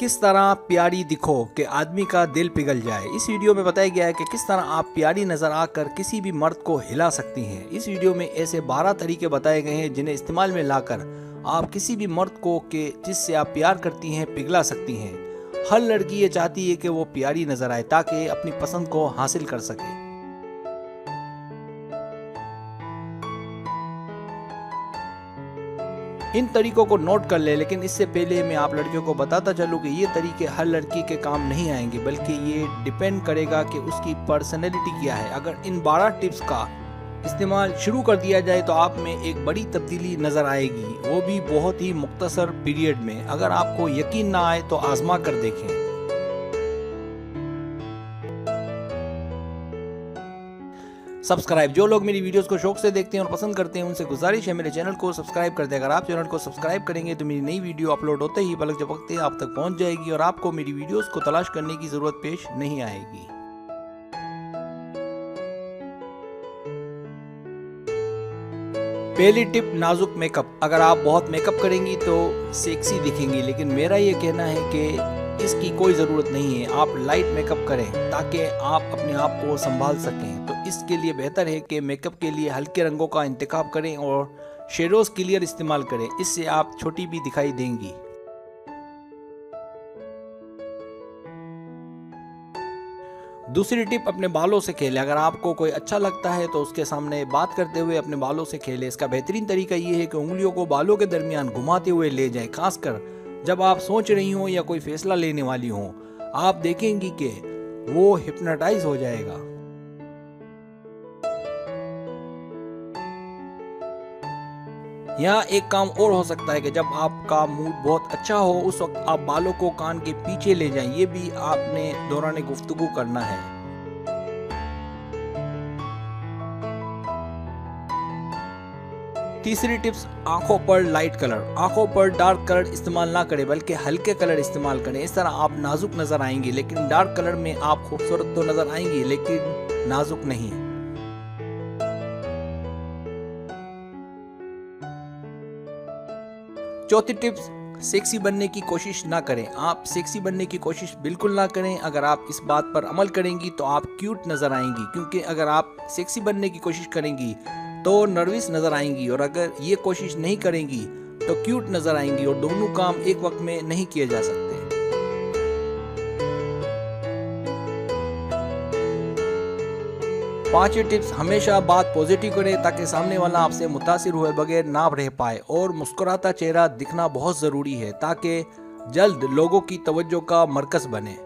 किस तरह प्यारी दिखो कि आदमी का दिल पिघल जाए। इस वीडियो में बताया गया है कि किस तरह आप प्यारी नजर आकर किसी भी मर्द को हिला सकती हैं। इस वीडियो में ऐसे 12 तरीके बताए गए हैं जिन्हें इस्तेमाल में लाकर आप किसी भी मर्द को के जिससे आप प्यार करती हैं पिघला सकती हैं। हर लड़की ये चाहती है कि वो प्यारी नजर आए ताकि अपनी पसंद को हासिल कर सके। इन तरीकों को नोट कर ले, लेकिन इससे पहले मैं आप लड़कियों को बताता चलूँ कि ये तरीके हर लड़की के काम नहीं आएंगे, बल्कि ये डिपेंड करेगा कि उसकी पर्सनैलिटी क्या है। अगर इन 12 टिप्स का इस्तेमाल शुरू कर दिया जाए तो आप में एक बड़ी तब्दीली नज़र आएगी, वो भी बहुत ही मुख्तसर पीरियड में। अगर आपको यकीन ना आए तो आजमा कर देखें। सब्सक्राइब, जो लोग मेरी वीडियोस को शौक से देखते हैं और पसंद करते हैं उनसे गुजारिश है मेरे चैनल को सब्सक्राइब कर दें। अगर आप चैनल को सब्सक्राइब करेंगे तो मेरी नई वीडियो अपलोड होते ही पलक झपकते आप तक पहुंच जाएगी और आपको मेरी वीडियोस को तलाश करने की जरूरत पेश नहीं आएगी। पहली टिप, नाजुक मेकअप। अगर आप बहुत मेकअप करेंगी तो सेक्सी दिखेंगी, लेकिन मेरा ये कहना है कि इसकी कोई ज़रूरत नहीं है। आप लाइट मेकअप करें ताकि आप अपने आप को संभाल सकें। तो इसके लिए बेहतर है कि मेकअप के लिए हल्के रंगों का इंतखाब करें और शेडोज क्लियर इस्तेमाल करें। इससे आप छोटी भी दिखाई देंगी। दूसरी टिप, अपने बालों से खेलें। अगर आपको कोई अच्छा लगता है तो उसके सामने बात करते हुए अपने बालों से खेलें। इसका बेहतरीन तरीका ये है कि उंगलियों को बालों के दरमियान घुमाते हुए ले जाएं, खासकर जब आप सोच रही हो या कोई फैसला लेने वाली हो। आप देखेंगी कि वो हिप्नोटाइज हो जाएगा। यहाँ एक काम और हो सकता है कि जब आपका मूड बहुत अच्छा हो उस वक्त आप बालों को कान के पीछे ले जाएं। ये भी आपने दौरान गुफ्तगू करना है। तीसरी टिप्स, आंखों पर लाइट कलर। आंखों पर डार्क कलर इस्तेमाल ना करें, बल्कि हल्के कलर इस्तेमाल करें। इस तरह आप नाजुक नजर आएंगे, लेकिन डार्क कलर में आप खूबसूरत तो नजर आएंगी लेकिन नाजुक नहीं। चौथी टिप्स, सेक्सी बनने की कोशिश ना करें। आप सेक्सी बनने की कोशिश बिल्कुल ना करें। अगर आप इस बात पर अमल करेंगी तो आप क्यूट नजर आएंगी, क्योंकि अगर आप सेक्सी बनने की कोशिश करेंगी तो नर्वस नजर आएंगी, और अगर ये कोशिश नहीं करेंगी तो क्यूट नजर आएंगी, और दोनों काम एक वक्त में नहीं किए जा सकते। पांचवी टिप्स, हमेशा बात पॉजिटिव करें ताकि सामने वाला आपसे मुतासिर हुए बगैर ना रह पाए, और मुस्कुराता चेहरा दिखना बहुत जरूरी है ताकि जल्द लोगों की तवज्जो का मरकज बने।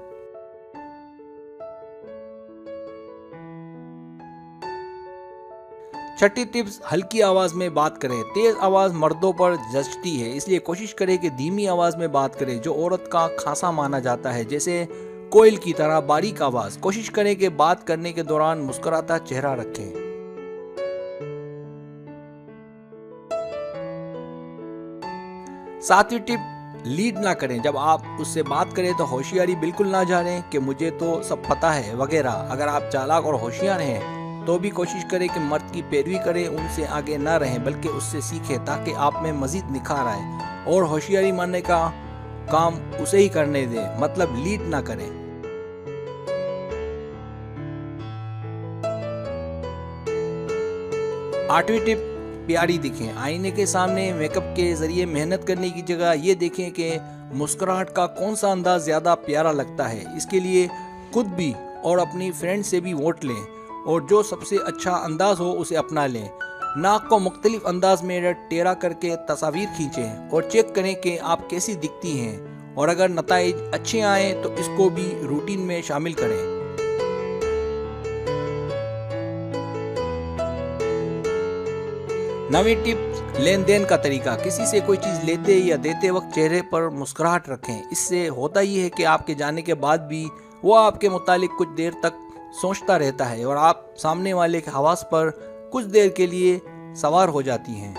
छठी टिप्स, हल्की आवाज में बात करें। तेज आवाज मर्दों पर जचती है, इसलिए कोशिश करें कि धीमी आवाज में बात करें जो औरत का खासा माना जाता है, जैसे कोयल की तरह बारीक आवाज। कोशिश करें कि बात करने के दौरान मुस्कुराता चेहरा रखें। सातवीं टिप, लीड ना करें। जब आप उससे बात करें तो होशियारी बिल्कुल ना जानें कि मुझे तो सब पता है वगैरह। अगर आप चालाक और होशियार हैं तो भी कोशिश करें कि मर्द की पैरवी करें, उनसे आगे ना रहें बल्कि उससे सीखें ताकि आप में मजीद निखार आए, और होशियारी मानने का काम उसे ही करने दें, मतलब लीड ना करें। आठवीं टिप, प्यारी दिखें। आईने के सामने मेकअप के जरिए मेहनत करने की जगह ये देखें कि मुस्कुराहट का कौन सा अंदाज ज्यादा प्यारा लगता है। इसके लिए खुद भी और अपनी फ्रेंड से भी वोट लें, और जो सबसे अच्छा अंदाज हो उसे अपना लें। नाक को मुख्तलिफ अंदाज में टेढ़ा करके तस्वीर खींचें और चेक करें कि आप कैसी दिखती हैं, और अगर नताइज अच्छे आए तो इसको भी रूटीन में शामिल करें। नवीं टिप, लेन देन का तरीका। किसी से कोई चीज लेते या देते वक्त चेहरे पर मुस्कुराहट रखें। इससे होता ये है कि आपके जाने के बाद भी वो आपके मुतालिक कुछ देर तक सोचता रहता है, और आप सामने वाले के हवास पर कुछ देर के लिए सवार हो जाती हैं।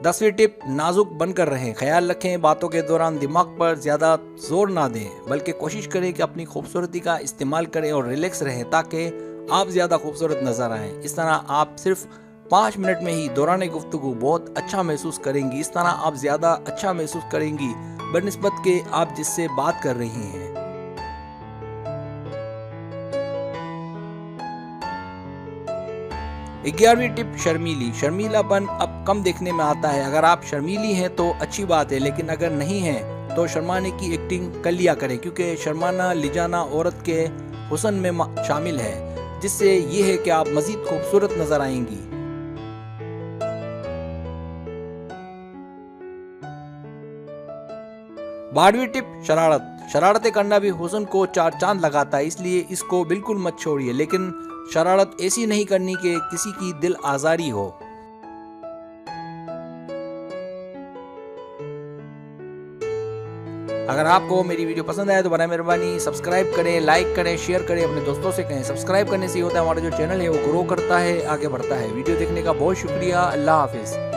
10वीं टिप, नाजुक बनकर रहें। ख्याल रखें बातों के दौरान दिमाग पर ज्यादा जोर ना दें, बल्कि कोशिश करें कि अपनी खूबसूरती का इस्तेमाल करें और रिलैक्स रहें ताकि आप ज्यादा खूबसूरत नजर आएं। इस तरह आप सिर्फ 5 मिनट में ही दौरान गुफ्तगू बहुत अच्छा महसूस करेंगी। इस तरह आप ज़्यादा अच्छा महसूस करेंगी बनिस्बत के आप जिससे बात कर रही हैं। 11वीं टिप शर्मीली। शर्मीलापन अब कम देखने में आता है। अगर आप शर्मीली हैं तो अच्छी बात है, लेकिन अगर नहीं हैं तो शर्माने की एक्टिंग कर लिया करें, क्योंकि शर्माना लिजाना औरत के हुस्न में शामिल है, जिससे ये है कि आप मजीद खूबसूरत नजर आएंगी। बारहवीं टिप शरारत। शरारतें करना भी हुस्न को 4 चांद लगाता है, इसलिए इसको बिल्कुल मत छोड़िए, लेकिन शरारत ऐसी नहीं करनी कि किसी की दिल आजारी हो। अगर आपको मेरी वीडियो पसंद आए तो बराए मेहरबानी सब्सक्राइब करें, लाइक करें, शेयर करें, अपने दोस्तों से कहें। सब्सक्राइब करने से होता है हमारा जो चैनल है वो ग्रो करता है, आगे बढ़ता है। वीडियो देखने का बहुत शुक्रिया। अल्लाह हाफिज।